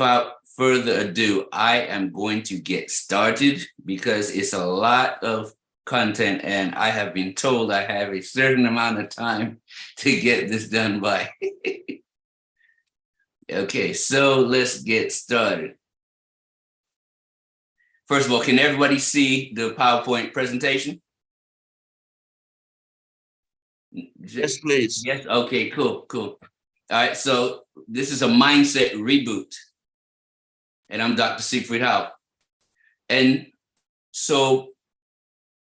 without further ado, I am going to get started because it's a lot of content and I have been told I have a certain amount of time to get this done by. Okay, so let's get started. First of all, can everybody see the PowerPoint presentation? Yes, please. Yes, okay, cool. All right, so this is a mindset reboot. And I'm Dr. Siegfried Howe. And so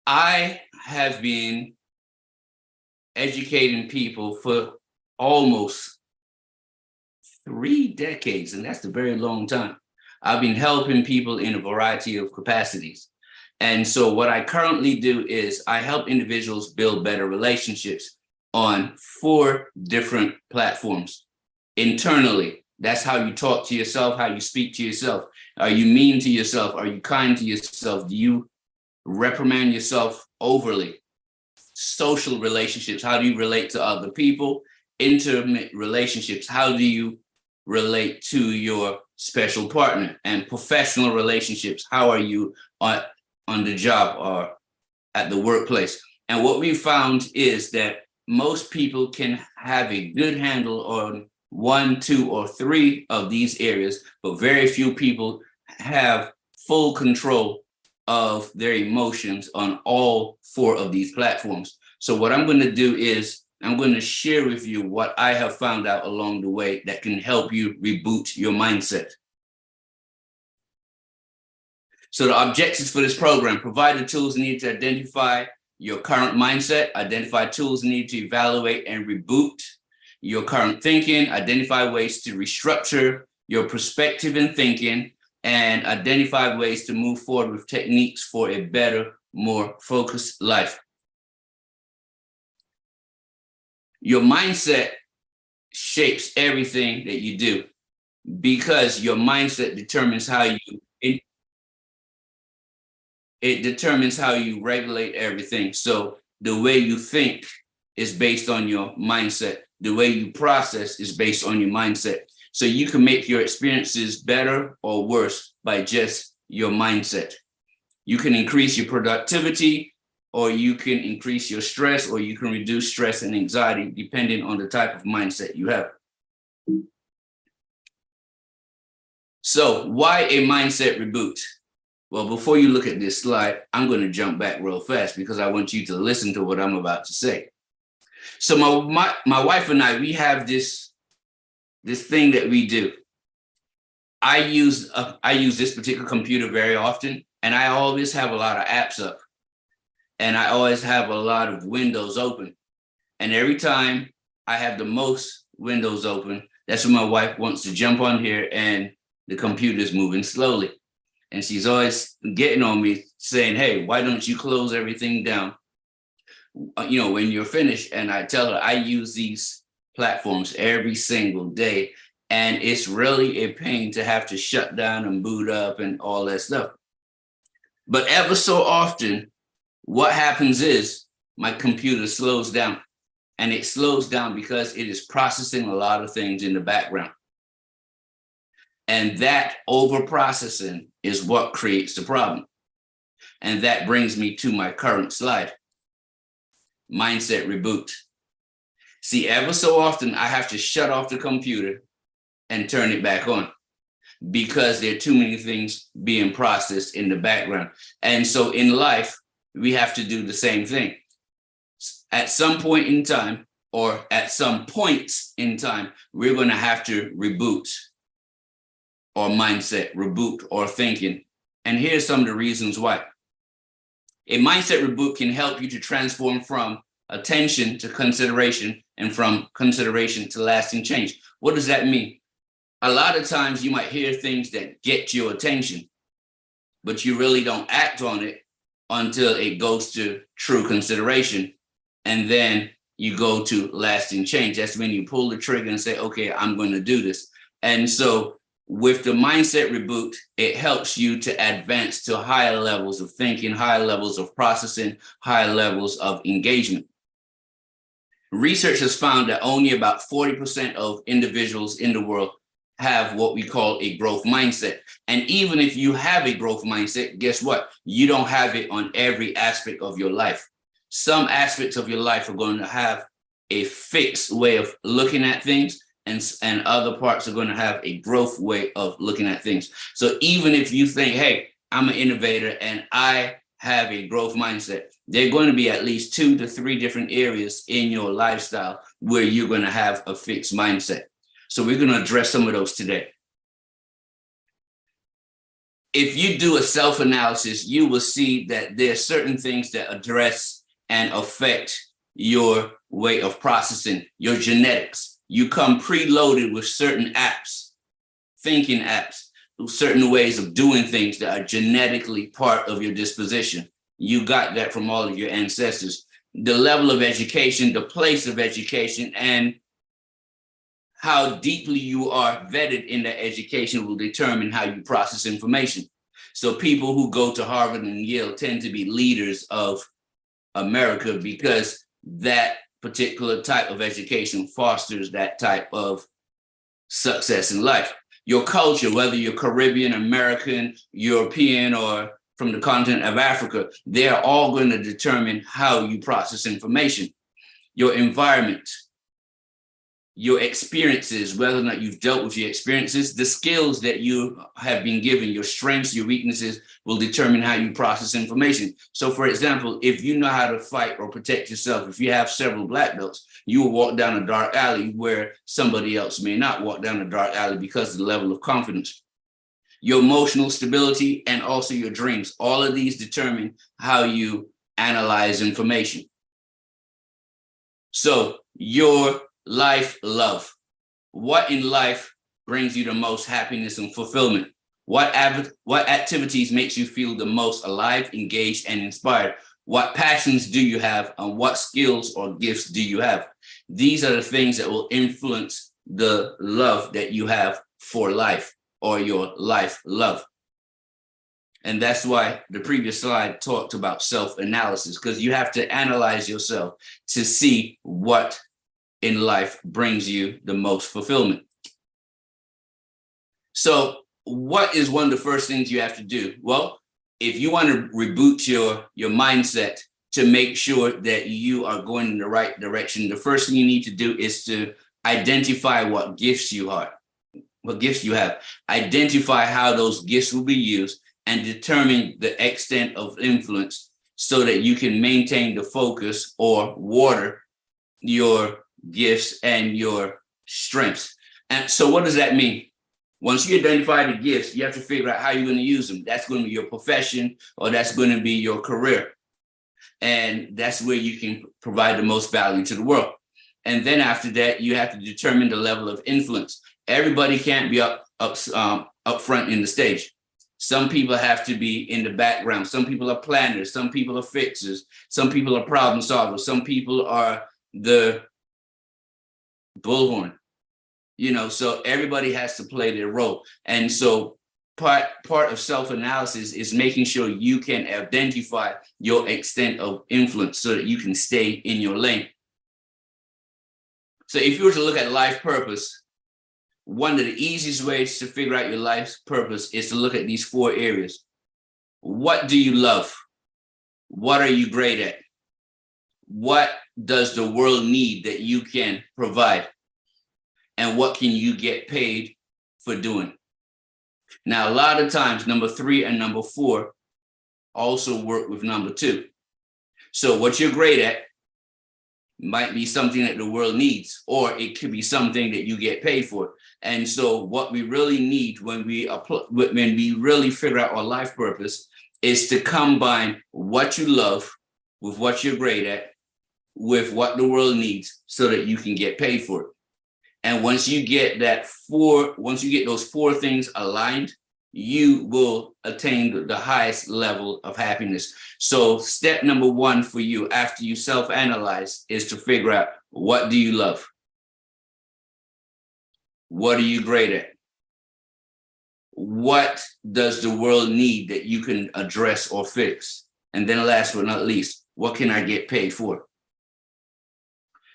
I have been educating people for almost 3 decades, and that's a very long time. I've been helping people in a variety of capacities. And so what I currently do is I help individuals build better relationships on 4 different platforms. Internally, that's how you talk to yourself, how you speak to yourself. Are you mean to yourself? Are you kind to yourself? Do you reprimand yourself overly? Social relationships, how do you relate to other people? Intimate relationships, how do you relate to your special partner? And professional relationships, how are you on the job or at the workplace? And what we found is that most people can have a good handle on 1, 2, or 3 of these areas, but very few people have full control of their emotions on all 4 of these platforms. So what I'm going to do is I'm going to share with you what I have found out along the way that can help you reboot your mindset. So the objectives for this program: provide the tools needed to identify your current mindset, identify tools needed to evaluate and reboot your current thinking, identify ways to restructure your perspective and thinking, and identify ways to move forward with techniques for a better, more focused life. Your mindset shapes everything that you do because your mindset determines how it determines how you regulate everything. So the way you think is based on your mindset. The way you process is based on your mindset. So you can make your experiences better or worse by just your mindset. You can increase your productivity, or you can increase your stress, or you can reduce stress and anxiety depending on the type of mindset you have. So why a mindset reboot? Well, before you look at this slide, I'm going to jump back real fast because I want you to listen to what I'm about to say. So my wife and I, we have this thing that we do. I use this particular computer very often, and I always have a lot of apps up, and I always have a lot of windows open. And every time I have the most windows open, that's when my wife wants to jump on here and the computer is moving slowly. And she's always getting on me saying, hey, why don't you close everything down, when you're finished? And I tell her I use these platforms every single day. And it's really a pain to have to shut down and boot up and all that stuff. But ever so often, what happens is my computer slows down. And it slows down because it is processing a lot of things in the background. And that over-processing is what creates the problem. And that brings me to my current slide. Mindset reboot. See, ever so often, I have to shut off the computer and turn it back on because there are too many things being processed in the background. And so in life, we have to do the same thing. At some point in time, or at some points in time, we're going to have to reboot our mindset, reboot our thinking. And here's some of the reasons why. A mindset reboot can help you to transform from attention to consideration and from consideration to lasting change. What does that mean? A lot of times you might hear things that get your attention, but you really don't act on it until it goes to true consideration. And then you go to lasting change. That's when you pull the trigger and say, okay, I'm going to do this. And so with the mindset reboot, it helps you to advance to higher levels of thinking, higher levels of processing, higher levels of engagement. Research has found that only about 40% of individuals in the world have what we call a growth mindset. And even if you have a growth mindset, guess what? You don't have it on every aspect of your life. Some aspects of your life are going to have a fixed way of looking at things, and other parts are going to have a growth way of looking at things. So even if you think, hey, I'm an innovator and I have a growth mindset, there are going to be at least 2 to 3 different areas in your lifestyle where you're going to have a fixed mindset. So we're going to address some of those today. If you do a self-analysis, you will see that there are certain things that address and affect your way of processing, your genetics. You come preloaded with certain apps, thinking apps, certain ways of doing things that are genetically part of your disposition. You got that from all of your ancestors. The level of education, the place of education, and how deeply you are vetted in that education will determine how you process information. So people who go to Harvard and Yale tend to be leaders of America because that particular type of education fosters that type of success in life. Your culture, whether you're Caribbean, American, European, or from the continent of Africa, they're all going to determine how you process information. Your environment, your experiences, whether or not you've dealt with your experiences, the skills that you have been given, your strengths, your weaknesses will determine how you process information. So for example, if you know how to fight or protect yourself, if you have several black belts, you will walk down a dark alley where somebody else may not walk down a dark alley because of the level of confidence. Your emotional stability and also your dreams, all of these determine how you analyze information. So your life love. What in life brings you the most happiness and fulfillment? What activities makes you feel the most alive, engaged, and inspired? What passions do you have, and what skills or gifts do you have? These are the things that will influence the love that you have for life, or your life love. And that's why the previous slide talked about self-analysis, because you have to analyze yourself to see what in life brings you the most fulfillment. So what is one of the first things you have to do? Well, if you want to reboot your mindset to make sure that you are going in the right direction, the first thing you need to do is to identify what gifts you have. Identify how those gifts will be used and determine the extent of influence so that you can maintain the focus or water your gifts and your strengths. And so what does that mean? Once you identify the gifts, you have to figure out how you're going to use them. That's going to be your profession, or that's going to be your career. And that's where you can provide the most value to the world. And then after that, you have to determine the level of influence. Everybody can't be up front in the stage. Some people have to be in the background. Some people are planners. Some people are fixers. Some people are problem solvers. Some people are the bullhorn, so everybody has to play their role. And so part of self-analysis is making sure you can identify your extent of influence so that you can stay in your lane. So if you were to look at life purpose, one of the easiest ways to figure out your life's purpose is to look at these 4 areas. What do you love? What are you great at? What does the world need that you can provide? And what can you get paid for doing? Now, a lot of times, number 3 and number 4 also work with number 2. So what you're great at might be something that the world needs, or it could be something that you get paid for. And so what we really need when we really figure out our life purpose is to combine what you love with what you're great at with what the world needs so that you can get paid for it. And once you get those 4 things aligned, you will attain the highest level of happiness. So step number 1 for you after you self-analyze is to figure out, what do you love? What are you great at? What does the world need that you can address or fix? And then last but not least, what can I get paid for?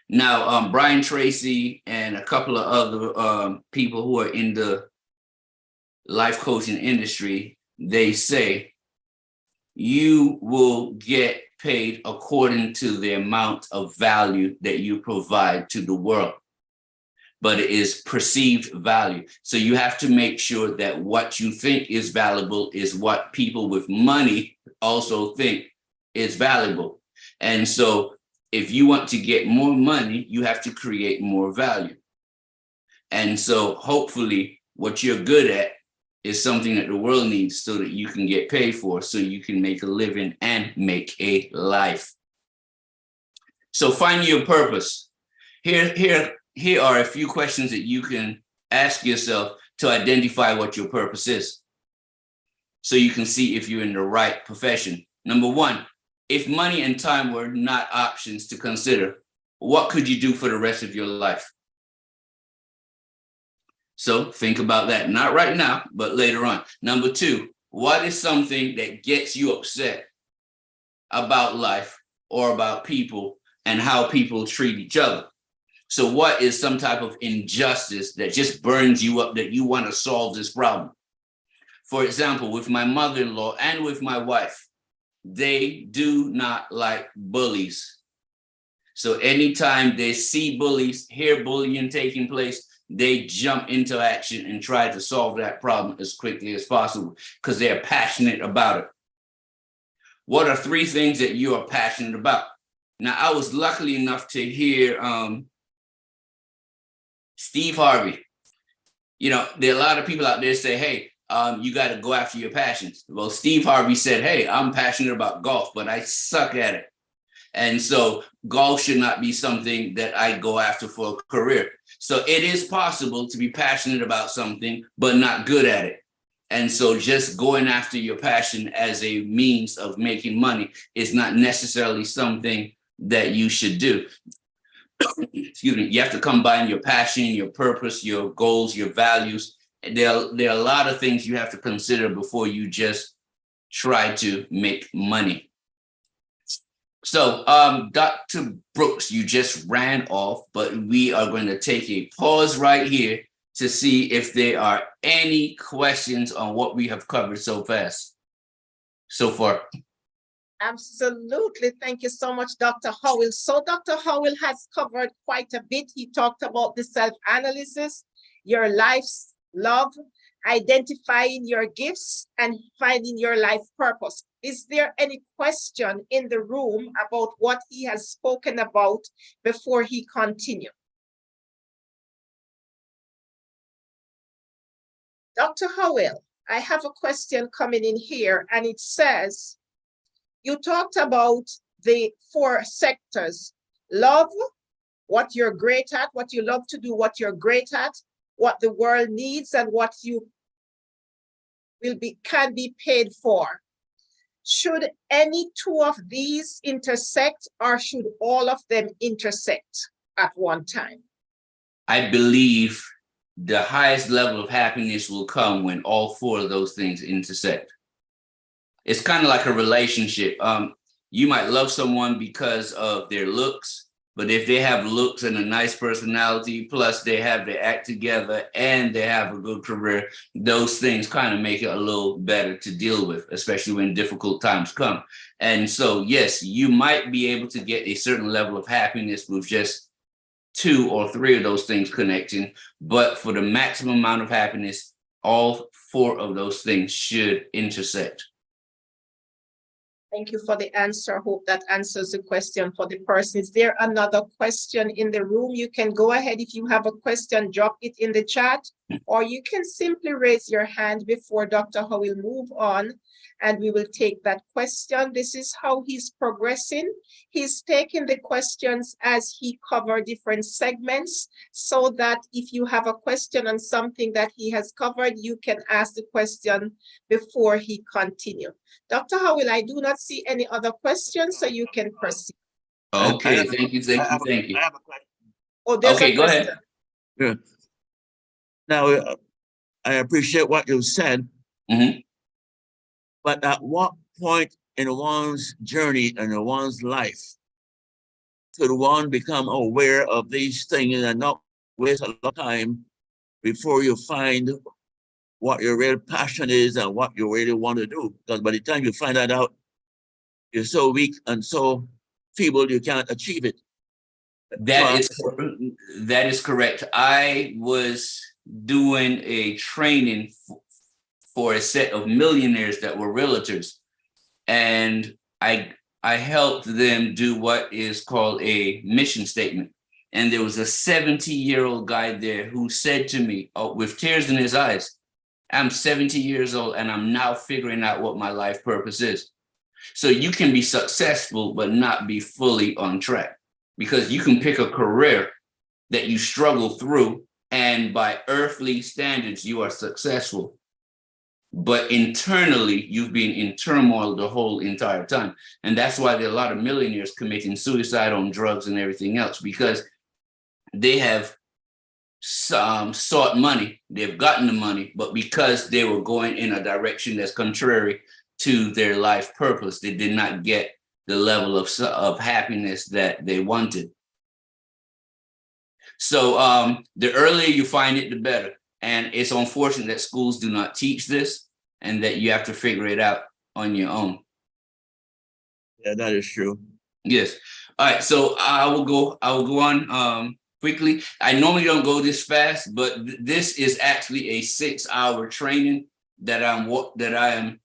Now, Brian Tracy and a couple of other people who are in the life coaching industry, they say you will get paid according to the amount of value that you provide to the world, but it is perceived value. So you have to make sure that what you think is valuable is what people with money also think is valuable. And so if you want to get more money, you have to create more value. And so hopefully what you're good at is something that the world needs so that you can get paid for, so you can make a living and make a life. So find your purpose. Here are a few questions that you can ask yourself to identify what your purpose is, so you can see if you're in the right profession. Number one, if money and time were not options to consider, what could you do for the rest of your life? So think about that, not right now, but later on. Number two, what is something that gets you upset about life or about people and how people treat each other? So what is some type of injustice that just burns you up that you want to solve this problem? For example, with my mother-in-law and with my wife, they do not like bullies. So anytime they see bullies, hear bullying taking place, they jump into action and try to solve that problem as quickly as possible because they're passionate about it. What are three things that you are passionate about? Now, I was lucky enough to hear Steve Harvey. You know, there are a lot of people out there say, hey, you got to go after your passions. Well, Steve Harvey said, hey, I'm passionate about golf, but I suck at it. And so golf should not be something that I go after for a career. So it is possible to be passionate about something, but not good at it. And so just going after your passion as a means of making money is not necessarily something that you should do. Excuse me. You have to combine your passion, your purpose, your goals, your values. There are a lot of things you have to consider before you just try to make money. So, Dr. Brooks, you just ran off, but we are going to take a pause right here to see if there are any questions on what we have covered so far. Absolutely. Thank you so much, Dr. Howell. So Dr. Howell has covered quite a bit. He talked about the self-analysis, your life's love, identifying your gifts, and finding your life purpose. Is there any question in the room about what he has spoken about before he continues? Dr. Howell, I have a question coming in here, and it says, you talked about the 4 sectors: love, what you're great at, what you love to do, what you're great at, what the world needs, and what you can be paid for. Should any 2 of these intersect, or should all of them intersect at one time? I believe the highest level of happiness will come when all 4 of those things intersect. It's kind of like a relationship. You might love someone because of their looks, but if they have looks and a nice personality, plus they have their act together and they have a good career, those things kind of make it a little better to deal with, especially when difficult times come. And so, yes, you might be able to get a certain level of happiness with just 2 or 3 of those things connecting, but for the maximum amount of happiness, all 4 of those things should intersect. Thank you for the answer. Hope that answers the question for the person. Is there another question in the room? You can go ahead. If you have a question, drop it in the chat, or you can simply raise your hand before Dr. Howell move on, and we will take that question. This is how he's progressing. He's taking the questions as he covers different segments, so that if you have a question on something that he has covered, you can ask the question before he continues. Dr. Howell, I do not see any other questions, so you can proceed. Okay, thank you. I have a question. Oh, there's Okay, a go question. ahead. Yeah. Now, I appreciate what you said, but at what point in one's journey and in one's life could one become aware of these things and not waste a lot of time before you find what your real passion is and what you really want to do? Because by the time you find that out, you're so weak and so feeble you can't achieve it. That is correct. I was doing a training for a set of millionaires that were realtors, and I helped them do what is called a mission statement. And there was a 70-year-old guy there who said to me, with tears in his eyes, "I'm 70 years old and I'm now figuring out what my life purpose is." So you can be successful but not be fully on track, because you can pick a career that you struggle through, and by earthly standards, you are successful. But internally, you've been in turmoil the whole entire time. And that's why there are a lot of millionaires committing suicide on drugs and everything else, because they have sought money, they've gotten the money, but because they were going in a direction that's contrary to their life purpose, they did not get the level of happiness that they wanted. So the earlier you find it, the better. And it's unfortunate that schools do not teach this and that you have to figure it out on your own. Yeah, that is true. Yes. All right. So I will go on quickly. I normally don't go this fast, but this is actually a 6-hour training that I am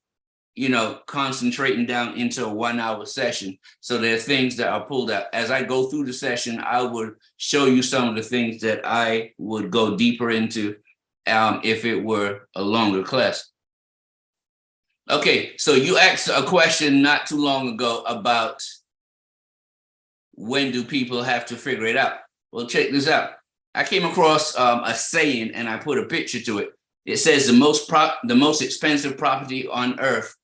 concentrating down into a 1-hour session. So there are things that are pulled out. As I go through the session, I would show you some of the things that I would go deeper into if it were a longer class. Okay, so you asked a question not too long ago about when do people have to figure it out? Well, check this out. I came across a saying and I put a picture to it. It says the most expensive property on earth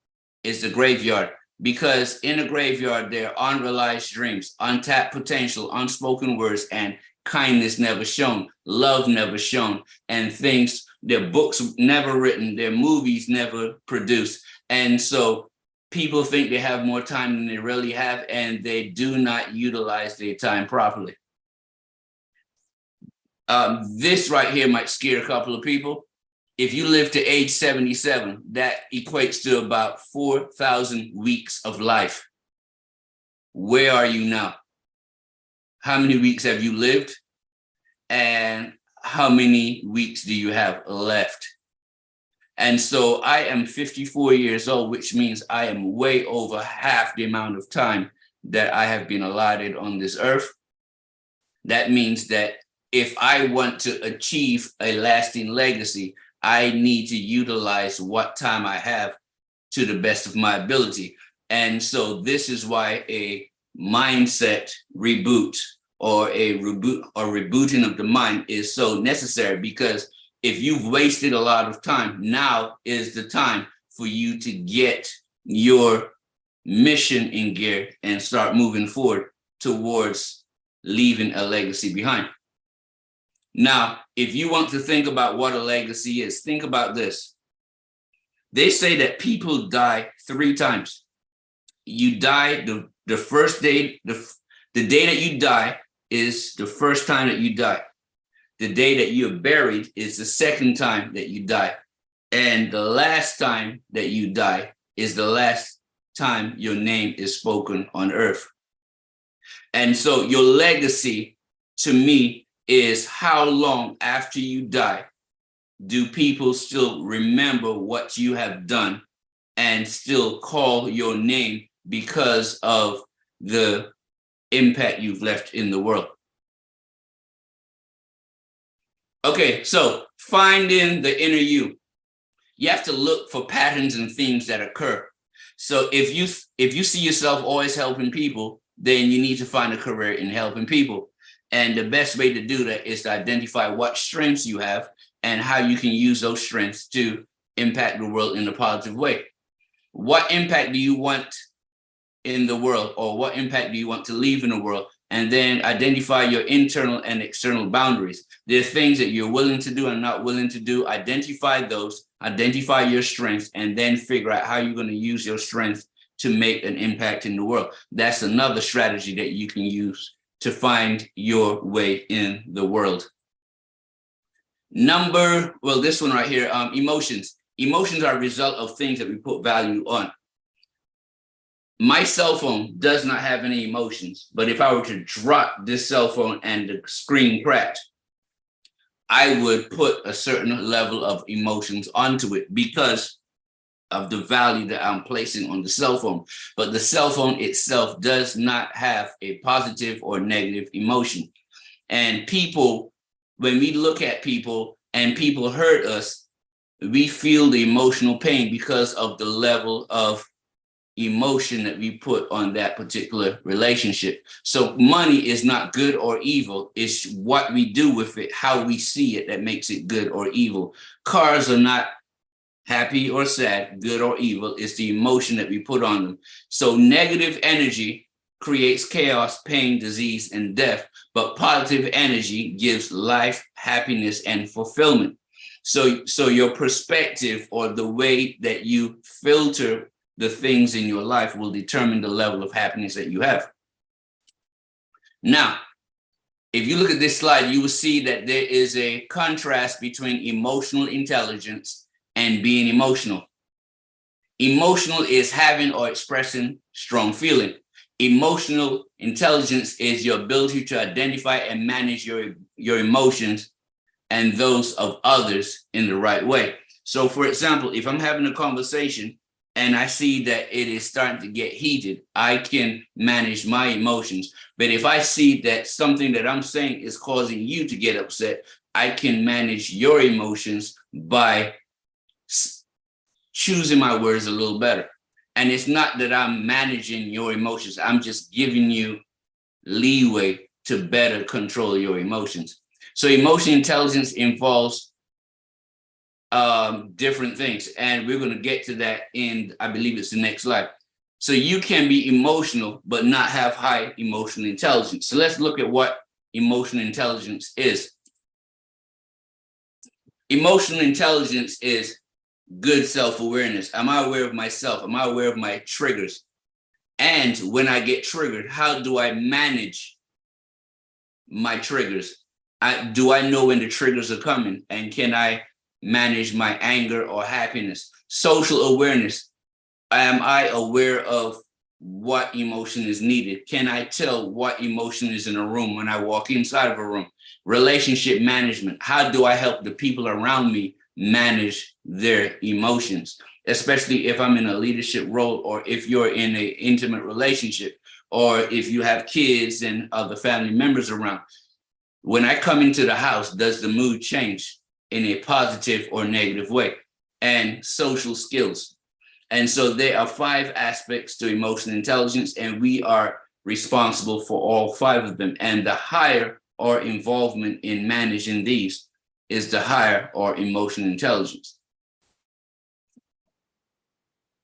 is the graveyard, because in a graveyard, there are unrealized dreams, untapped potential, unspoken words, and kindness never shown, love never shown, and things, their books never written, their movies never produced. And so people think they have more time than they really have, and they do not utilize their time properly. This right here might scare a couple of people. If you live to age 77, that equates to about 4,000 weeks of life. Where are you now? How many weeks have you lived? And how many weeks do you have left? And so I am 54 years old, which means I am way over half the amount of time that I have been allotted on this earth. That means that if I want to achieve a lasting legacy, I need to utilize what time I have to the best of my ability. And so this is why a mindset reboot or a reboot or rebooting of the mind is so necessary, because if you've wasted a lot of time, now is the time for you to get your mission in gear and start moving forward towards leaving a legacy behind. Now, if you want to think about what a legacy is, think about this. They say that people die 3 times. You die the first day, the day that you die is the first time that you die. The day that you're buried is the second time that you die. And the last time that you die is the last time your name is spoken on earth. And so your legacy, to me, is how long after you die do people still remember what you have done and still call your name because of the impact you've left in the world. Okay, so finding the inner you. You have to look for patterns and themes that occur. So if you see yourself always helping people, then you need to find a career in helping people. And the best way to do that is to identify what strengths you have and how you can use those strengths to impact the world in a positive way. What impact do you want in the world, or what impact do you want to leave in the world? And then identify your internal and external boundaries. There are things that you're willing to do and not willing to do. Identify those, identify your strengths, and then figure out how you're going to use your strengths to make an impact in the world. That's another strategy that you can use to find your way in the world. This one right here, emotions. Emotions are a result of things that we put value on. My cell phone does not have any emotions, but if I were to drop this cell phone and the screen cracked, I would put a certain level of emotions onto it because of the value that I'm placing on the cell phone. But the cell phone itself does not have a positive or negative emotion. And people, when we look at people and people hurt us, we feel the emotional pain because of the level of emotion that we put on that particular relationship. So money is not good or evil. It's what we do with it, how we see it, that makes it good or evil. Cars are not happy or sad, good or evil. It's the emotion that we put on them. So negative energy creates chaos, pain, disease, and death, but positive energy gives life, happiness, and fulfillment. So your perspective or the way that you filter the things in your life will determine the level of happiness that you have. Now, if you look at this slide, you will see that there is a contrast between emotional intelligence and being emotional. Emotional is having or expressing strong feeling. Emotional intelligence is your ability to identify and manage your emotions and those of others in the right way. So for example, if I'm having a conversation and I see that it is starting to get heated, I can manage my emotions. But if I see that something that I'm saying is causing you to get upset, I can manage your emotions by choosing my words a little better. And it's not that I'm managing your emotions. I'm just giving you leeway to better control your emotions. So emotional intelligence involves different things. And we're going to get to that in, I believe it's the next slide. So you can be emotional, but not have high emotional intelligence. So let's look at what emotional intelligence is. Emotional intelligence is good self-awareness. Am I aware of myself? Am I aware of my triggers? And when I get triggered, how do I manage my triggers? Do I know when the triggers are coming? And can I manage my anger or happiness? Social awareness. Am I aware of what emotion is needed? Can I tell what emotion is in a room when I walk inside of a room? Relationship management. How do I help the people around me manage their emotions, especially if I'm in a leadership role, or if you're in an intimate relationship, or if you have kids and other family members around. When I come into the house, does the mood change in a positive or negative way? And social skills. And so there are 5 aspects to emotional intelligence, and we are responsible for all 5 of them. And the higher our involvement in managing these is the higher our emotional intelligence.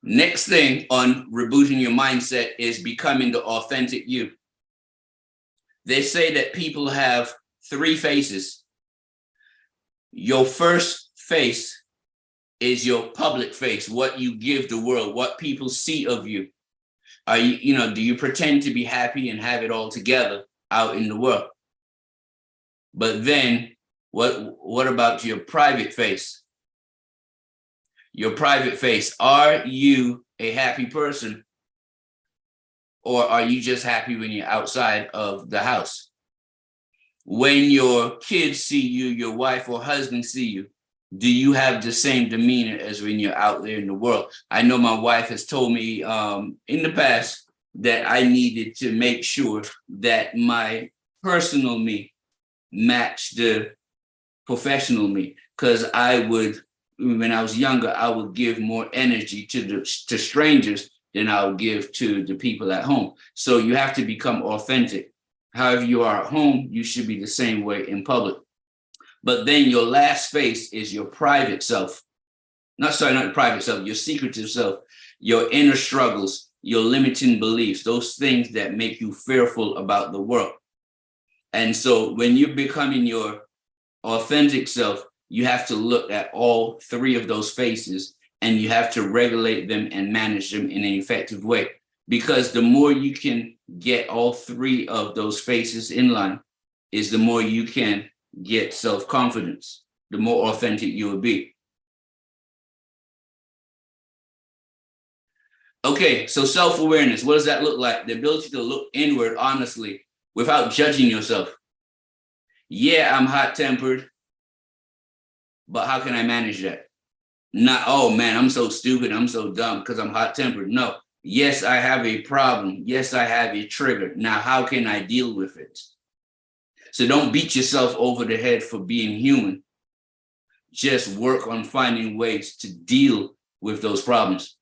Next thing on rebooting your mindset is becoming the authentic you. They say that people have 3 faces. Your first face is your public face, what you give the world, what people see of you. Are you, do you pretend to be happy and have it all together out in the world? But then what about your private face? Your private face, are you a happy person? Or are you just happy when you're outside of the house? When your kids see you, your wife or husband see you, do you have the same demeanor as when you're out there in the world? I know my wife has told me in the past that I needed to make sure that my personal me matched the professional me, because when I was younger, I would give more energy to strangers than I would give to the people at home. So you have to become authentic. However you are at home, you should be the same way in public. But then your last face is your private self. Not the private self, your secretive self, your inner struggles, your limiting beliefs, those things that make you fearful about the world. And so when you're becoming your authentic self, you have to look at all 3 of those faces, and you have to regulate them and manage them in an effective way. because the more you can get all three of those faces in line is the more you can get self-confidence, the more authentic you will be. Okay, so self-awareness, what does that look like? The ability to look inward honestly without judging yourself. Yeah, I'm hot-tempered, but how can I manage that? Not, oh man, I'm so stupid, I'm so dumb because I'm hot-tempered. No, yes, I have a problem. Yes, I have a trigger. Now, how can I deal with it? So don't beat yourself over the head for being human. Just work on finding ways to deal with those problems.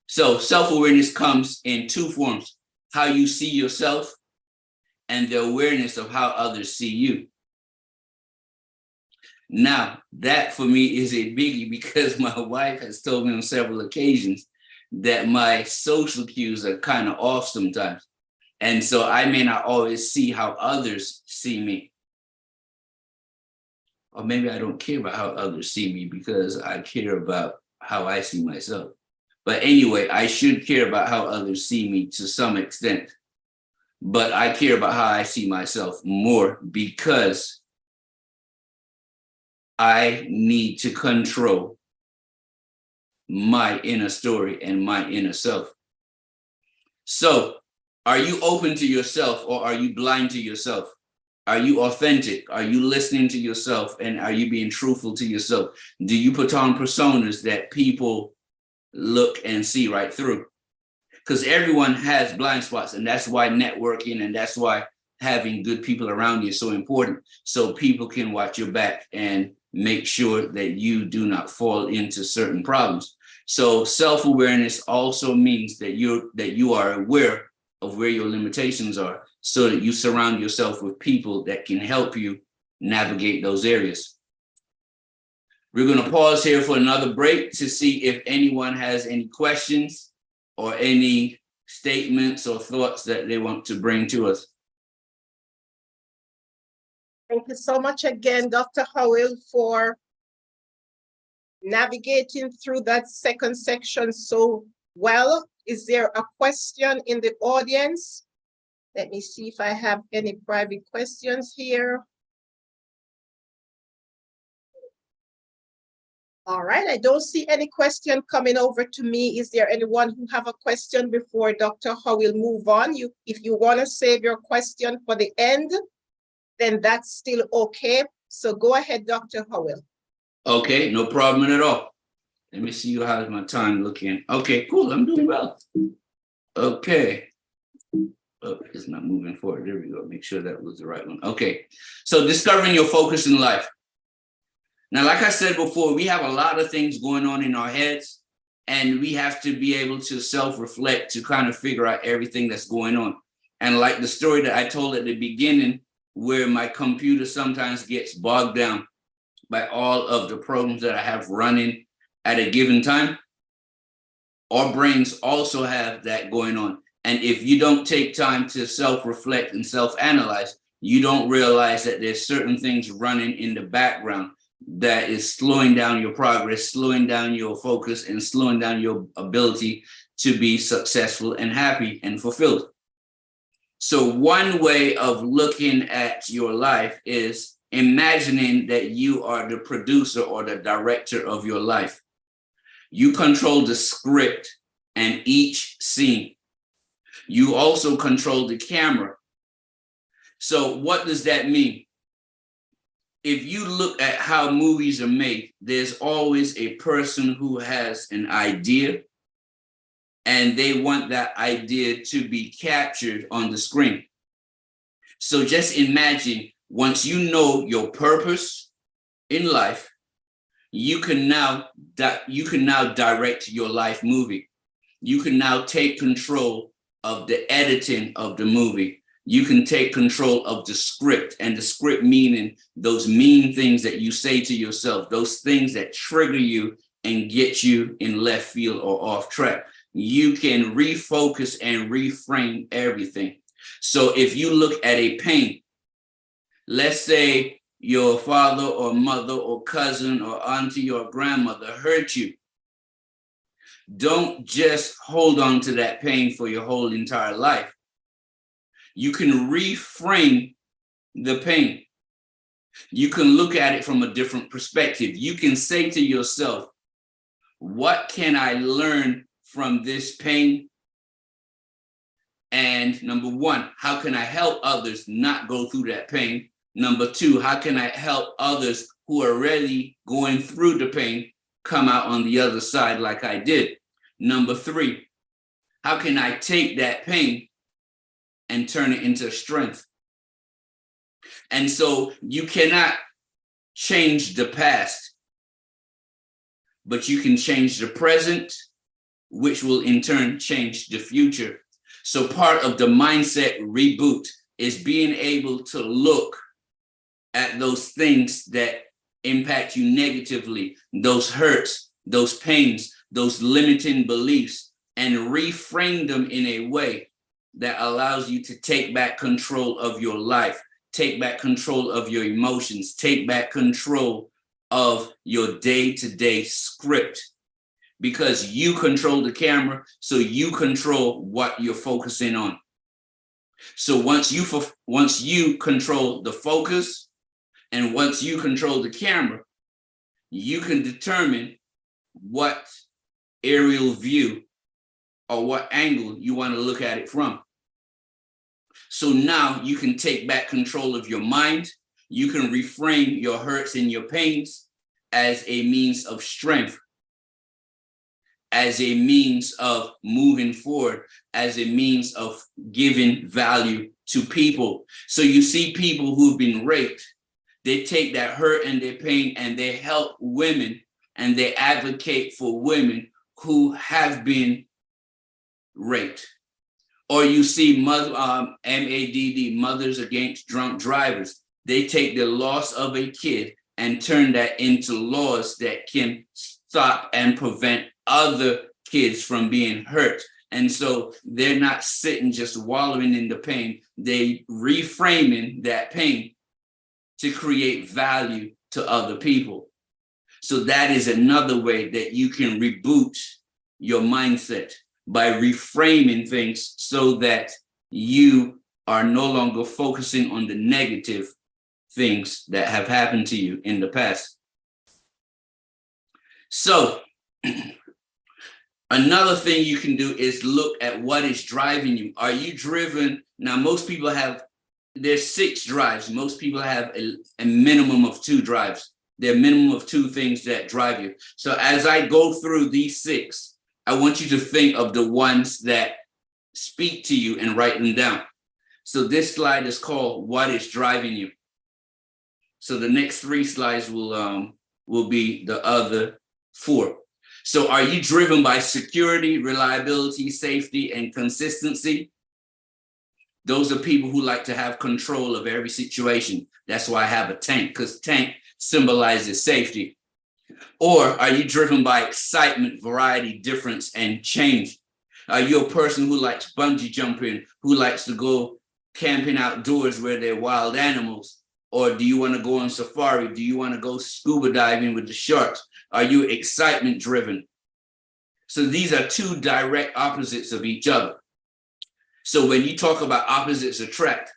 So self-awareness comes in two forms: how you see yourself and the awareness of how others see you. Now, that for me is a biggie because my wife has told me on several occasions that my social cues are kind of off sometimes. And so I may not always see how others see me. Or maybe I don't care about how others see me because I care about how I see myself. But anyway, I should care about how others see me to some extent. But I care about how I see myself more because I need to control my inner story and my inner self. So, are you open to yourself or are you blind to yourself? Are you authentic? Are you listening to yourself and are you being truthful to yourself? Do you put on personas that people look and see right through? Because everyone has blind spots, and that's why networking and that's why having good people around you is so important, so people can watch your back and make sure that you do not fall into certain problems. So self-awareness also means that you are aware of where your limitations are, so that you surround yourself with people that can help you navigate those areas. We're going to pause here for another break to see if anyone has any questions or any statements or thoughts that they want to bring to us. Thank you so much again, Dr. Howell, for navigating through that second section so well. Is there a question in the audience? Let me see if I have any private questions here. All right, I don't see any question coming over to me. Is there anyone who have a question before Dr. Howell move on? If you want to save your question for the end, then that's still okay. So go ahead, Dr. Howell. Okay, no problem at all. Let me see how's my time looking. Okay, cool, I'm doing well. Okay. Oh, it's not moving forward. There we go. Make sure that was the right one. Okay, so discovering your focus in life. Now, like I said before, we have a lot of things going on in our heads, and we have to be able to self-reflect to kind of figure out everything that's going on. And like the story that I told at the beginning, where my computer sometimes gets bogged down by all of the programs that I have running at a given time, our brains also have that going on. And if you don't take time to self-reflect and self-analyze, you don't realize that there's certain things running in the background that is slowing down your progress, slowing down your focus, and slowing down your ability to be successful and happy and fulfilled. So one way of looking at your life is imagining that you are the producer or the director of your life. You control the script and each scene. You also control the camera. So what does that mean? If you look at how movies are made, there's always a person who has an idea and they want that idea to be captured on the screen. So just imagine, once you know your purpose in life, you can now direct your life movie. You can now take control of the editing of the movie. You can take control of the script, and the script meaning those mean things that you say to yourself, those things that trigger you and get you in left field or off track. You can refocus and reframe everything. So if you look at a pain, let's say your father or mother or cousin or auntie or grandmother hurt you. Don't just hold on to that pain for your whole entire life. You can reframe the pain. You can look at it from a different perspective. You can say to yourself, what can I learn from this pain? And number one, how can I help others not go through that pain? Number two, how can I help others who are already going through the pain come out on the other side like I did? Number three, how can I take that pain and turn it into strength? And so you cannot change the past, but you can change the present, which will in turn change the future. So part of the mindset reboot is being able to look at those things that impact you negatively, those hurts, those pains, those limiting beliefs, and reframe them in a way that allows you to take back control of your life, take back control of your emotions, take back control of your day-to-day script, because you control the camera, so you control what you're focusing on. So once you control the focus, and once you control the camera, you can determine what aerial view or what angle you want to look at it from. So now you can take back control of your mind. You can reframe your hurts and your pains as a means of strength, as a means of moving forward, as a means of giving value to people. So you see people who've been raped, they take that hurt and their pain and they help women and they advocate for women who have been raped. Or you see MADD, Mothers Against Drunk Drivers. They take the loss of a kid and turn that into laws that can stop and prevent other kids from being hurt. And so they're not sitting just wallowing in the pain. They reframing that pain to create value to other people. So that is another way that you can reboot your mindset, by reframing things so that you are no longer focusing on the negative things that have happened to you in the past. So another thing you can do is look at what is driving you. Are you driven? Now, most people have, there's 6 drives. Most people have a minimum of 2 drives. There are a minimum of 2 things that drive you. So as I go through these 6, I want you to think of the ones that speak to you and write them down. So this slide is called What is Driving You. So the next 3 slides will be the other 4. So are you driven by security, reliability, safety, and consistency? Those are people who like to have control of every situation. That's why I have a tank, because tank symbolizes safety. Or are you driven by excitement, variety, difference, and change? Are you a person who likes bungee jumping, who likes to go camping outdoors where there are wild animals? Or do you want to go on safari? Do you want to go scuba diving with the sharks? Are you excitement driven? So these are 2 direct opposites of each other. So when you talk about opposites attract,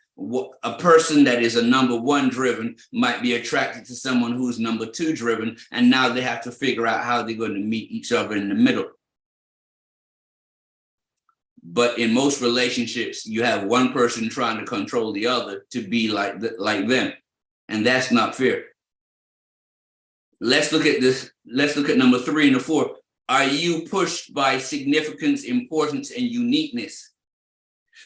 a person that is a number 1 driven might be attracted to someone who's number 2 driven, and now they have to figure out how they're going to meet each other in the middle. But in most relationships, you have one person trying to control the other to be like them, and that's not fair. Let's look at this. Let's look at number 3 and 4. Are you pushed by significance, importance, and uniqueness?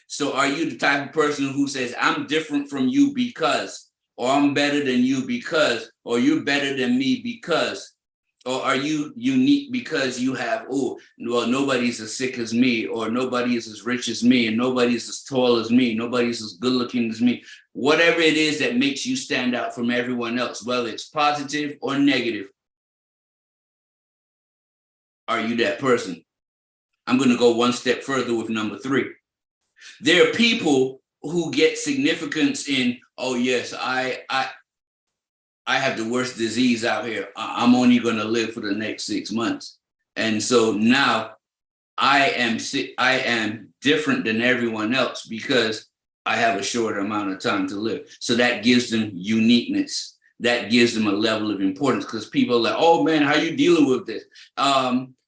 So are you the type of person who says, I'm different from you because, or I'm better than you because, or you're better than me because, or are you unique because you have, oh, well, nobody's as sick as me, or nobody is as rich as me, and nobody's as tall as me, nobody's as good looking as me. Whatever it is that makes you stand out from everyone else, whether it's positive or negative, are you that person? I'm going to go one step further with number 3. There are people who get significance in, oh yes, I have the worst disease out here. I'm only going to live for the next 6 months. And so now I am different than everyone else because I have a shorter amount of time to live. So that gives them uniqueness. That gives them a level of importance because people are like, oh man, how you dealing with this?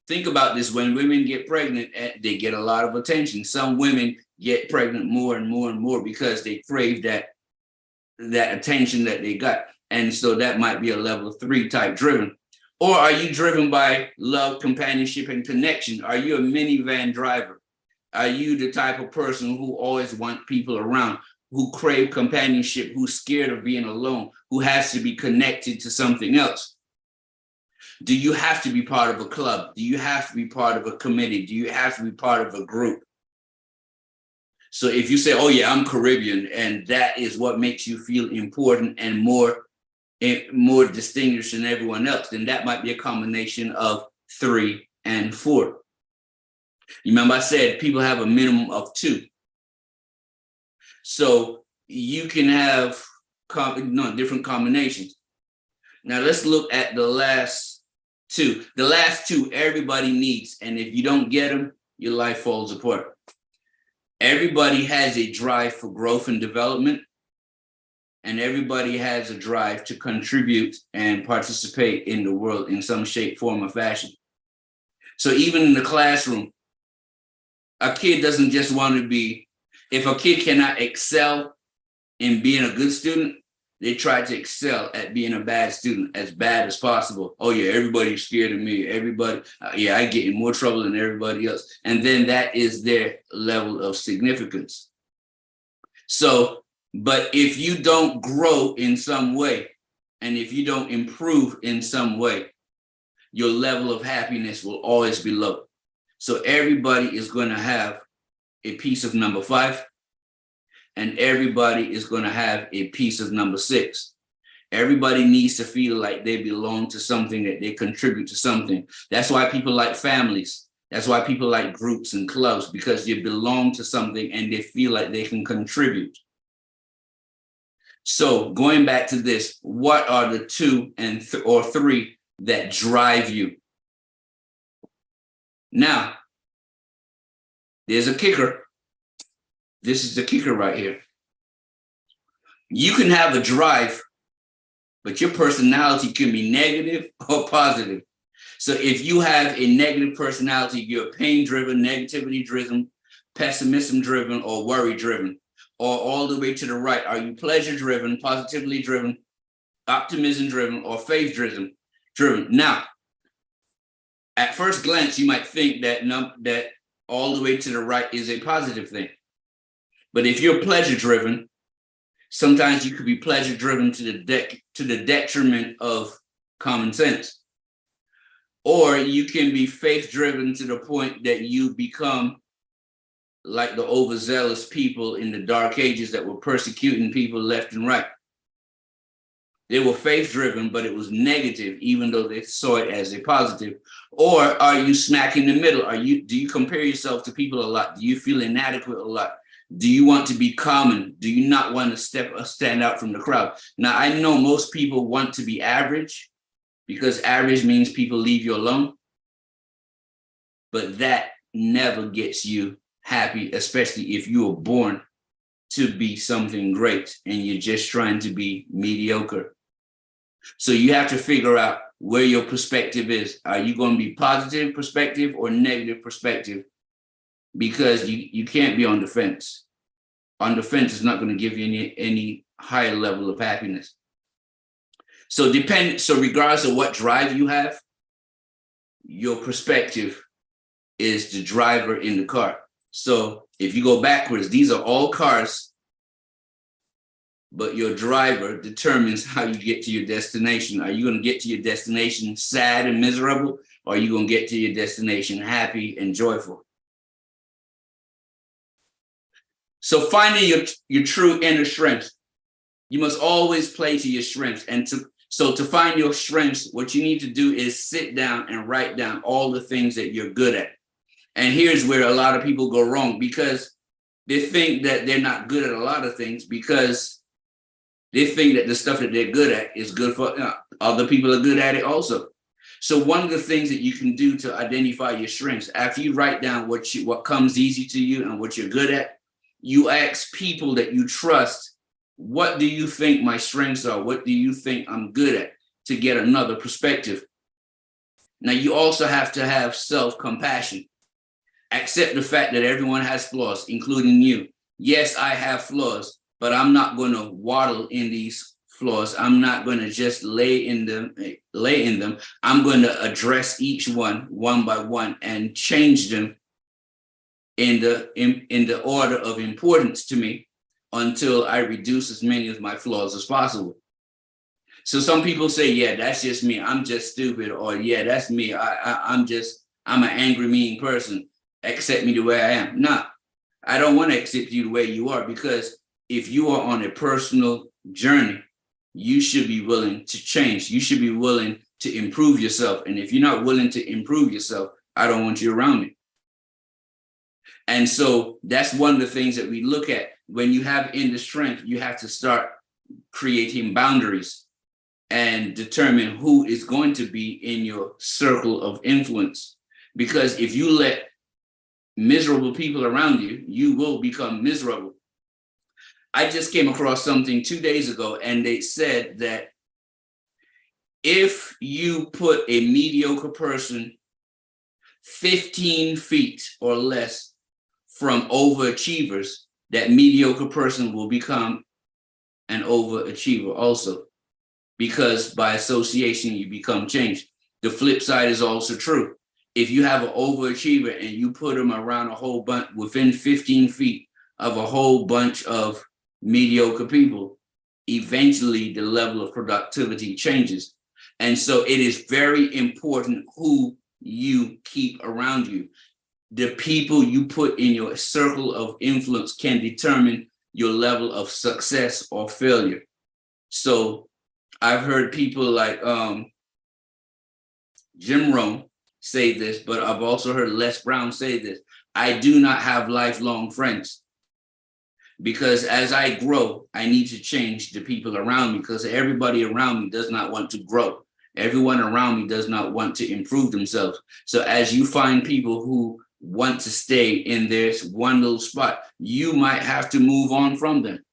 Think about this. When women get pregnant, they get a lot of attention. Some women get pregnant more and more and more because they crave that attention that they got. And so that might be a level 3 type driven. Or are you driven by love, companionship, and connection? Are you a minivan driver? Are you the type of person who always want people around, who crave companionship, who's scared of being alone, who has to be connected to something else? Do you have to be part of a club? Do you have to be part of a committee? Do you have to be part of a group? So if you say, oh yeah, I'm Caribbean, and that is what makes you feel important and more distinguished than everyone else, then that might be a combination of 3 and 4. You remember I said people have a minimum of 2. So you can have different combinations. Now let's look at the last 2. The last 2 everybody needs, and if you don't get them, your life falls apart. Everybody has a drive for growth and development, and everybody has a drive to contribute and participate in the world in some shape, form, or fashion. So even in the classroom, a kid doesn't just want to be, if a kid cannot excel in being a good student, they try to excel at being a bad student as bad as possible. Oh yeah, everybody's scared of me. Everybody, yeah, I get in more trouble than everybody else. And then that is their level of significance. So, but if you don't grow in some way, and if you don't improve in some way, your level of happiness will always be low. So everybody is going to have a piece of number 5, and everybody is going to have a piece of number 6. Everybody needs to feel like they belong to something, that they contribute to something. That's why people like families. That's why people like groups and clubs, because you belong to something and they feel like they can contribute. So going back to this, what are the 2 or 3 that drive you? Now, there's a kicker. This is the kicker right here. You can have a drive, but your personality can be negative or positive. So if you have a negative personality, you're pain-driven, negativity-driven, pessimism-driven, or worry-driven, or all the way to the right, are you pleasure-driven, positively-driven, optimism-driven, or faith-driven? Now, at first glance, you might think that that all the way to the right is a positive thing. But if you're pleasure-driven, sometimes you could be pleasure-driven to the detriment of common sense. Or you can be faith-driven to the point that you become like the overzealous people in the Dark Ages that were persecuting people left and right. They were faith-driven, but it was negative, even though they saw it as a positive. Or are you smack in the middle? Do you compare yourself to people a lot? Do you feel inadequate a lot? Do you want to be common? Do you not want to stand out from the crowd? Now, I know most people want to be average, because average means people leave you alone. But that never gets you happy, especially if you were born to be something great and you're just trying to be mediocre. So you have to figure out where your perspective is. Are you going to be positive perspective or negative perspective? Because you can't be on the fence. On the fence is not going to give you any higher level of happiness. So regardless of what drive you have, your perspective is the driver in the car. So if you go backwards, these are all cars, but your driver determines how you get to your destination. Are you going to get to your destination sad and miserable, or are you going to get to your destination happy and joyful? So finding your true inner strength, you must always play to your strengths. And to find your strengths, what you need to do is sit down and write down all the things that you're good at. And here's where a lot of people go wrong, because they think that they're not good at a lot of things, because they think that the stuff that they're good at is good for other people are good at it also. So one of the things that you can do to identify your strengths, after you write down what comes easy to you and what you're good at, you ask people that you trust, what do you think my strengths are? What do you think I'm good at, to get another perspective? Now, you also have to have self-compassion. Accept the fact that everyone has flaws, including you. Yes, I have flaws, but I'm not going to waddle in these flaws. I'm not going to just lay in them. I'm going to address each one by one and change them in the order of importance to me until I reduce as many of my flaws as possible. So some people say, yeah, that's just me. I'm just stupid. Or yeah, that's me. I'm an angry, mean person. Accept me the way I am. Nah, I don't want to accept you the way you are, because if you are on a personal journey, you should be willing to change. You should be willing to improve yourself. And if you're not willing to improve yourself, I don't want you around me. And so that's one of the things that we look at. When you have inner strength, you have to start creating boundaries and determine who is going to be in your circle of influence. Because if you let miserable people around you, you will become miserable. I just came across something 2 days ago, and they said that if you put a mediocre person 15 feet or less from overachievers, that mediocre person will become an overachiever also, because by association, you become changed. The flip side is also true. If you have an overachiever and you put them around a whole bunch within 15 feet of a whole bunch of mediocre people, eventually the level of productivity changes. And so it is very important who you keep around you. The people you put in your circle of influence can determine your level of success or failure. So I've heard people like Jim Rohn say this, but I've also heard Les Brown say this: I do not have lifelong friends, because as I grow, I need to change the people around me, because everybody around me does not want to grow. Everyone around me does not want to improve themselves. So as you find people who want to stay in this one little spot, you might have to move on from them,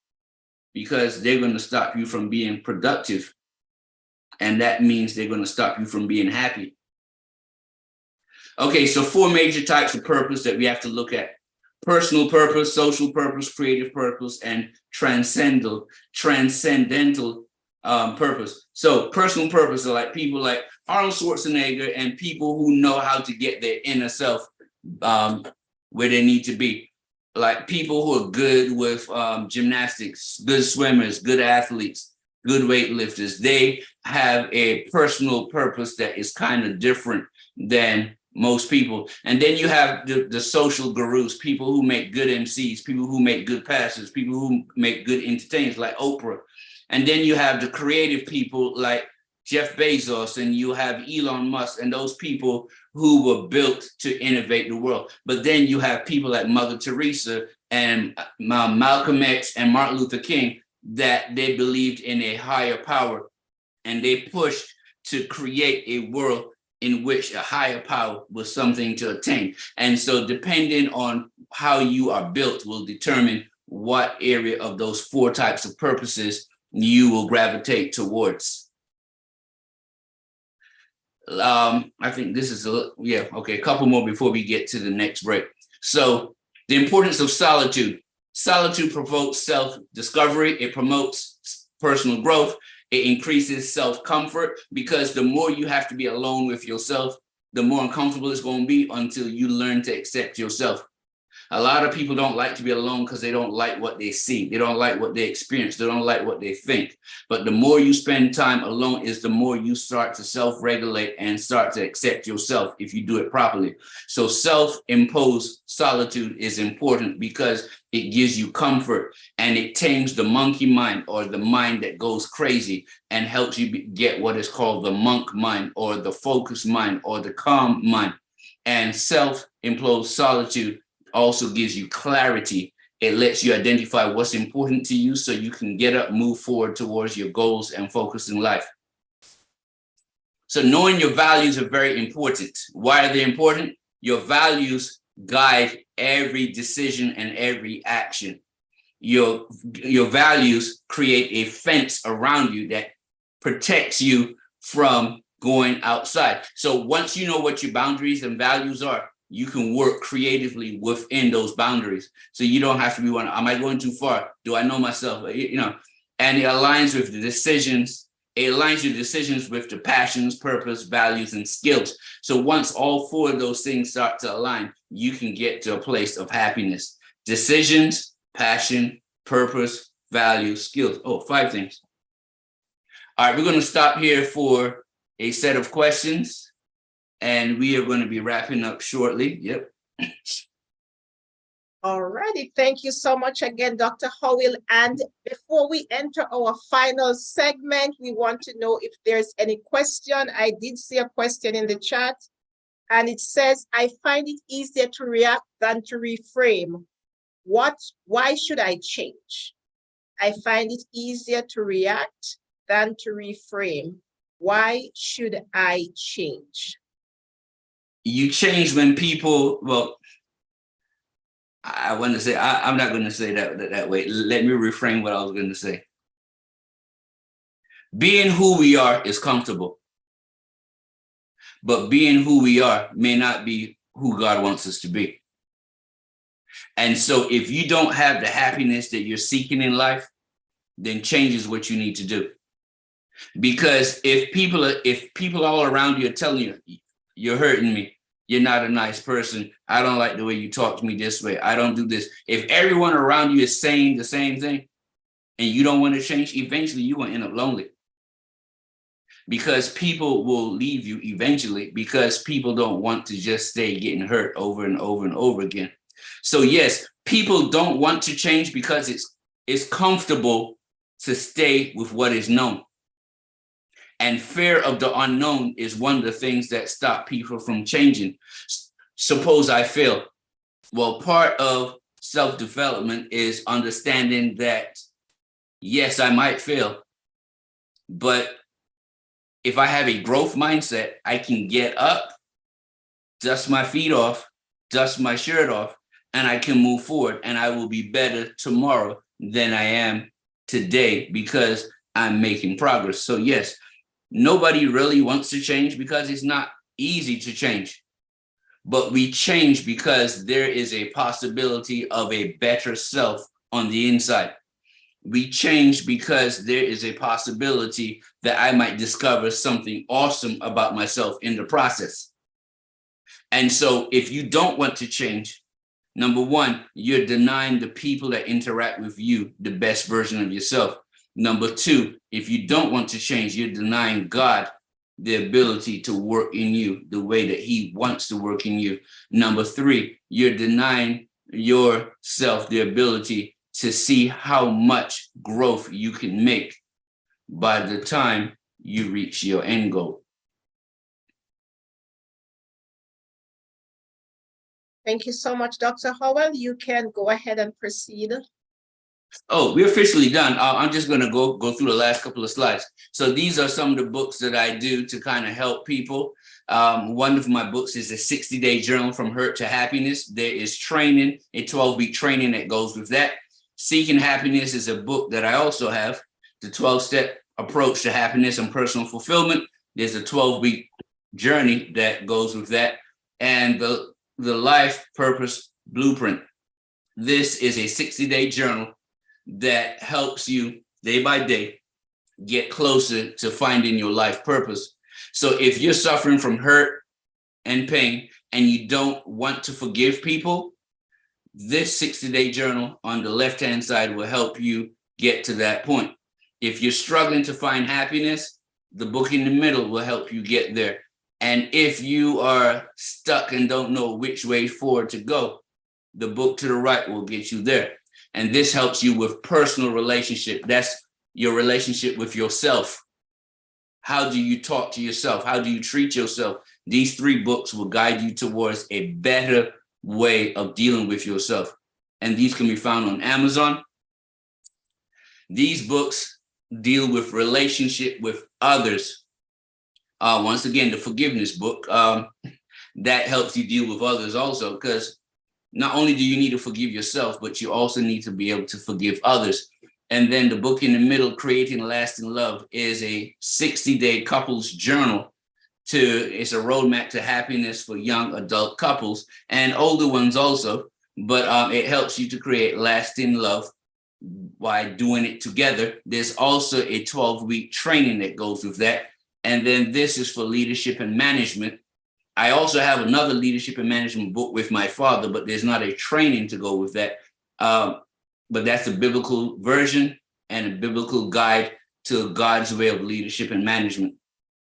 because they're going to stop you from being productive. And that means they're going to stop you from being happy. Okay, so 4 major types of purpose that we have to look at: personal purpose, social purpose, creative purpose, and transcendental purpose. So personal purpose are like people like Arnold Schwarzenegger and people who know how to get their inner self where they need to be. Like people who are good with gymnastics, good swimmers, good athletes, good weightlifters. They have a personal purpose that is kind of different than most people. And then you have the social gurus, people who make good MCs, people who make good pastors, people who make good entertainers like Oprah. And then you have the creative people like Jeff Bezos, and you have Elon Musk, and those people who were built to innovate the world. But then you have people like Mother Teresa and Malcolm X and Martin Luther King, that they believed in a higher power, and they pushed to create a world in which a higher power was something to attain. And so depending on how you are built will determine what area of those 4 types of purposes you will gravitate towards. I think this is a couple more before we get to the next break. So the importance of solitude. Solitude provokes self-discovery. It promotes personal growth. It increases self-comfort, because the more you have to be alone with yourself, the more uncomfortable it's going to be until you learn to accept yourself. A lot of people don't like to be alone because they don't like what they see. They don't like what they experience. They don't like what they think. But the more you spend time alone is the more you start to self-regulate and start to accept yourself if you do it properly. So self-imposed solitude is important because it gives you comfort, and it tames the monkey mind, or the mind that goes crazy, and helps you get what is called the monk mind, or the focused mind, or the calm mind. And self-imposed solitude also gives you clarity. It lets you identify what's important to you so you can get up, move forward towards your goals and focus in life. So knowing your values are very important. Why are they important? Your values guide every decision and every action. Your values create a fence around you that protects you from going outside. So once you know what your boundaries and values are, you can work creatively within those boundaries. So you don't have to be wondering, am I going too far? Do I know myself? You know, and it aligns with the decisions. It aligns your decisions with the passions, purpose, values, and skills. So once all four of those things start to align, you can get to a place of happiness. Decisions, passion, purpose, values, skills. Oh, 5 things. All right, we're going to stop here for a set of questions, and we are going to be wrapping up shortly. Yep. All righty. Thank you so much again, Dr. Howell. And before we enter our final segment, we want to know if there's any question. I did see a question in the chat, and it says, I find it easier to react than to reframe. Why should I change? I find it easier to react than to reframe. Why should I change? You change when people, well, I want to say, I'm not going to say that way. Let me reframe what I was going to say. Being who we are is comfortable, but being who we are may not be who God wants us to be. And so if you don't have the happiness that you're seeking in life, then change is what you need to do. Because if people all around you are telling you, you're hurting me, you're not a nice person, I don't like the way you talk to me this way, I don't do this. If everyone around you is saying the same thing and you don't want to change, eventually you will end up lonely. Because people will leave you eventually, because people don't want to just stay getting hurt over and over and over again. So yes, people don't want to change because it's comfortable to stay with what is known. And fear of the unknown is one of the things that stop people from changing. Suppose I fail. Well, part of self-development is understanding that, yes, I might fail, but if I have a growth mindset, I can get up, dust my feet off, dust my shirt off, and I can move forward, and I will be better tomorrow than I am today because I'm making progress. So yes, nobody really wants to change because it's not easy to change, but we change because there is a possibility of a better self on the inside. We change because there is a possibility that I might discover something awesome about myself in the process. And so if you don't want to change, number one, you're denying the people that interact with you the best version of yourself. Number two, if you don't want to change, you're denying God the ability to work in you the way that he wants to work in you. Number three, you're denying yourself the ability to see how much growth you can make by the time you reach your end goal. Thank you so much, Dr. Howell. You can go ahead and proceed. Oh, we're officially done. I'm just going to go through the last couple of slides. So these are some of the books that I do to kind of help people. One of my books is a 60-day journal from hurt to happiness. There is training, a 12-week training that goes with that. Seeking Happiness is a book that I also have, the 12-step approach to happiness and personal fulfillment. There's a 12-week journey that goes with that. And the Life Purpose Blueprint. This is a 60-day journal that helps you day by day get closer to finding your life purpose. So if you're suffering from hurt and pain and you don't want to forgive people, this 60-day journal on the left-hand side will help you get to that point. If you're struggling to find happiness, the book in the middle will help you get there. And if you are stuck and don't know which way forward to go, the book to the right will get you there. And this helps you with personal relationship. That's your relationship with yourself. How do you talk to yourself? How do you treat yourself? These 3 books will guide you towards a better way of dealing with yourself. And these can be found on Amazon. These books deal with relationship with others. Once again, the forgiveness book, that helps you deal with others also, because not only do you need to forgive yourself, but you also need to be able to forgive others. And then the book in the middle, Creating Lasting Love, is a 60-day couples journal. It's a roadmap to happiness for young adult couples and older ones also, but it helps you to create lasting love by doing it together. There's also a 12-week training that goes with that. And then this is for leadership and management. I also have another leadership and management book with my father, but there's not a training to go with that. But that's a biblical version and a biblical guide to God's way of leadership and management.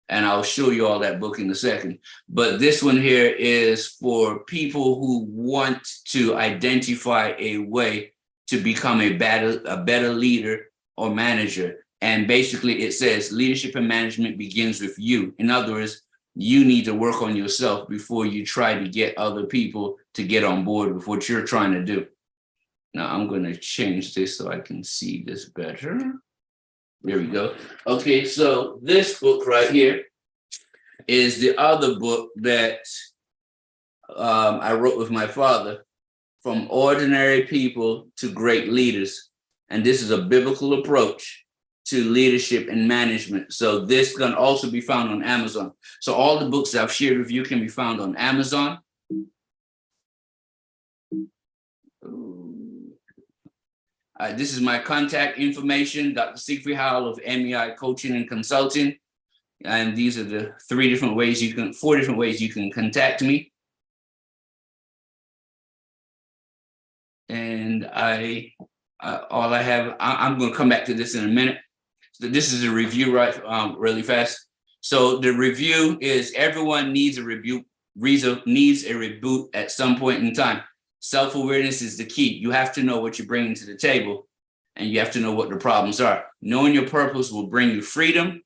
And I'll show you all that book in a second. But this one here is for people who want to identify a way to become a better leader or manager. And basically it says leadership and management begins with you. In other words, you need to work on yourself before you try to get other people to get on board with what you're trying to do. Now I'm going to change this so I can see this better. There we go. Okay, so this book right here is the other book that I wrote with my father, From Ordinary People to Great Leaders. And this is a biblical approach to leadership and management. So this can also be found on Amazon. So all the books I've shared with you can be found on Amazon. This is my contact information, Dr. Siegfried Howell of MEI Coaching and Consulting. And these are the four different ways you can contact me. And I'm going to come back to this in a minute. So this is a review really fast. So the review is everyone needs a reboot at some point in time. Self-awareness is the key. You have to know what you're bringing to the table, and you have to know what the problems are. Knowing your purpose will bring you freedom.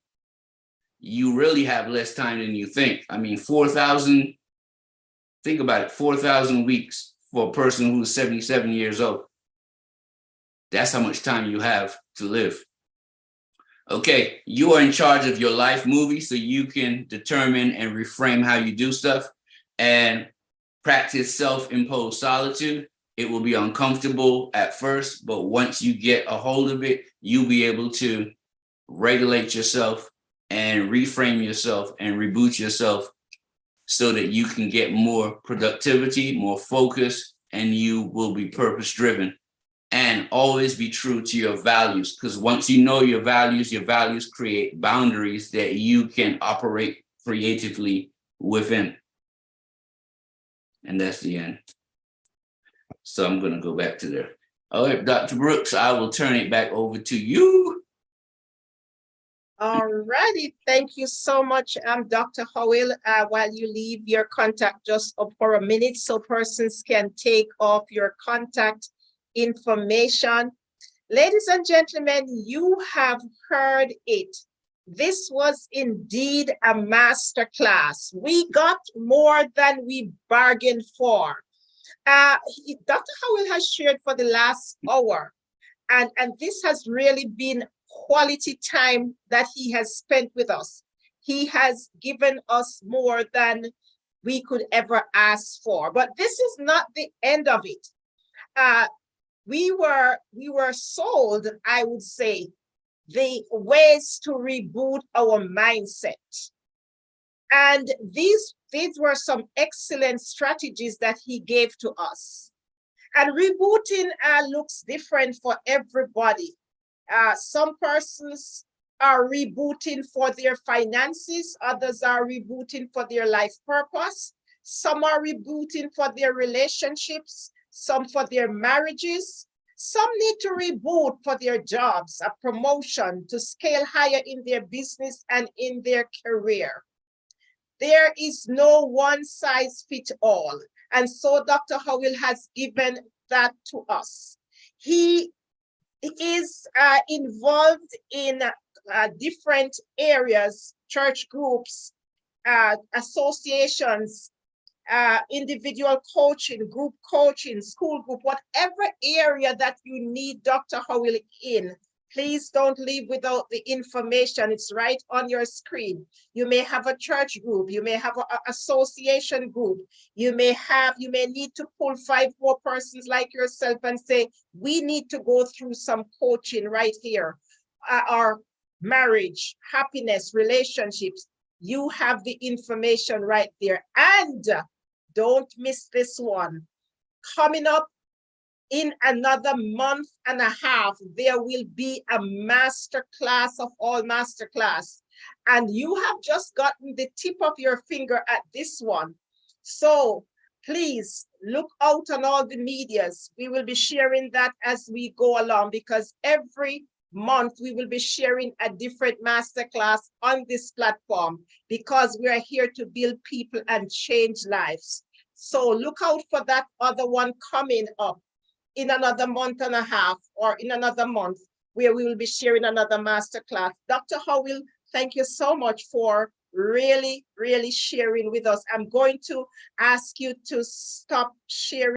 You really have less time than you think. I mean, 4,000, think about it, 4,000 weeks for a person who's 77 years old. That's how much time you have to live. Okay, you are in charge of your life movie, so you can determine and reframe how you do stuff and practice self-imposed solitude. It will be uncomfortable at first, but once you get a hold of it, you'll be able to regulate yourself and reframe yourself and reboot yourself so that you can get more productivity, more focus, and you will be purpose-driven. And always be true to your values, because once you know your values create boundaries that you can operate creatively within. And that's the end. So I'm going to go back to there. All right, Dr. Brooks, I will turn it back over to you. All righty. Thank you so much, Dr. Howell. While you leave your contact just up for a minute so persons can take off your contact information. Ladies and gentlemen, you have heard it. This was indeed a masterclass. We got more than we bargained for. Dr. Howell has shared for the last hour, and this has really been quality time that he has spent with us. He has given us more than we could ever ask for. But this is not the end of it. We were sold, I would say, the ways to reboot our mindset. And these were some excellent strategies that he gave to us. And rebooting looks different for everybody. Some persons are rebooting for their finances, others are rebooting for their life purpose, some are rebooting for their relationships, some for their marriages. Some need to reboot for their jobs, a promotion to scale higher in their business and in their career. There is no one size fits all. And so Dr. Howell has given that to us. He is involved in different areas, church groups, associations, individual coaching, group coaching, school group, whatever area that you need Dr. Howell in, Please don't leave without the information. It's right on your screen. You may have a church group. You may have an association group. You may need to pull 5 more persons like yourself and say, we need to go through some coaching right here. Our marriage, happiness, relationships. You have the information right there. And don't miss this one. Coming up, in another month and a half, there will be a master class of all master class. And you have just gotten the tip of your finger at this one. So please look out on all the medias. We will be sharing that as we go along, because every month we will be sharing a different master class on this platform, because we are here to build people and change lives. So look out for that other one coming up in another month and a half, or in another month, where we will be sharing another masterclass. Dr. Howell, thank you so much for really, really sharing with us. I'm going to ask you to stop sharing.